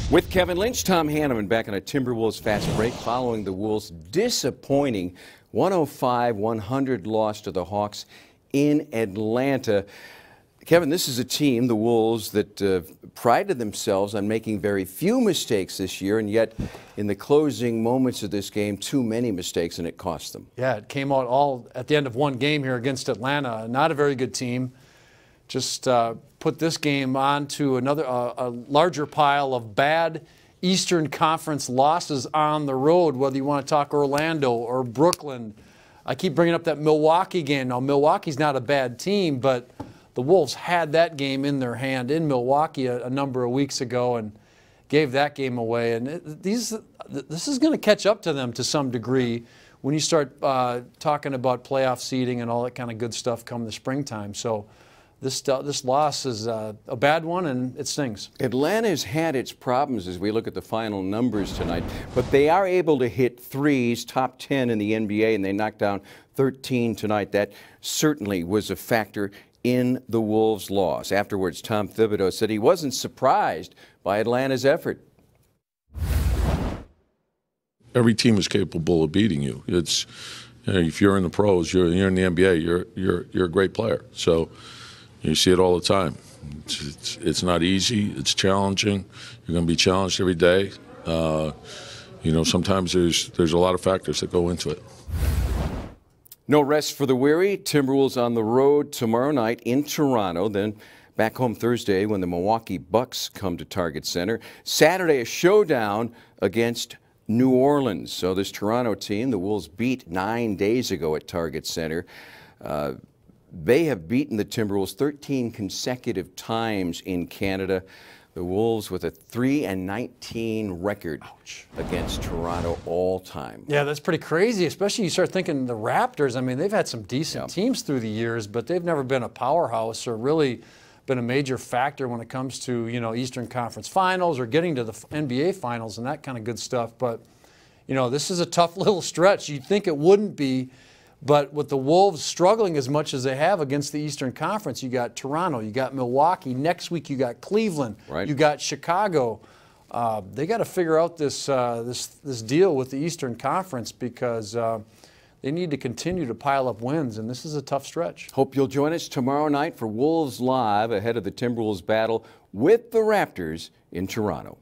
With Kevin Lynch, Tom Hanneman back on a Timberwolves fast break following the Wolves' disappointing 105-100 loss to the Hawks in Atlanta. Kevin, this is a team, the Wolves, that prided themselves on making very few mistakes this year, and yet in the closing moments of this game, too many mistakes, and it cost them. Yeah, it came out all at the end of one game here against Atlanta. Not a very good team. Just put this game onto another a larger pile of bad Eastern Conference losses on the road, whether you want to talk Orlando or Brooklyn. I keep bringing up that Milwaukee game. Now, Milwaukee's not a bad team, but the Wolves had that game in their hand in Milwaukee a number of weeks ago and gave that game away. And this is going to catch up to them to some degree when you start talking about playoff seeding and all that kind of good stuff come the springtime. So this loss is a bad one, and it stings. Atlanta's had its problems as we look at the final numbers tonight, but they are able to hit threes, top 10 in the NBA, and they knocked down 13 tonight. That certainly was a factor in the Wolves' loss. Afterwards, Tom Thibodeau said he wasn't surprised by Atlanta's effort. Every team is capable of beating you. It's, you know, if you're in the pros, you're in the NBA, you're a great player. So you see it all the time. It's not easy. It's challenging. You're going to be challenged every day. You know, sometimes there's a lot of factors that go into it. No rest for the weary. Timberwolves on the road tomorrow night in Toronto, then back home Thursday when the Milwaukee Bucks come to Target Center. Saturday, a showdown against New Orleans. So this Toronto team, the Wolves beat 9 days ago at Target Center. They have beaten the Timberwolves 13 consecutive times in Canada. The Wolves with a 3-19 record against Toronto all time. Yeah, that's pretty crazy, especially you start thinking the Raptors. I mean, they've had some decent teams through the years, but they've never been a powerhouse or really been a major factor when it comes to, you know, Eastern Conference Finals or getting to the NBA Finals and that kind of good stuff. But, you know, this is a tough little stretch. You'd think it wouldn't be. But with the Wolves struggling as much as they have against the Eastern Conference, you got Toronto, you got Milwaukee. Next week you got Cleveland, you got Chicago. They got to figure out this deal with the Eastern Conference because they need to continue to pile up wins, and this is a tough stretch. Hope you'll join us tomorrow night for Wolves Live ahead of the Timberwolves battle with the Raptors in Toronto.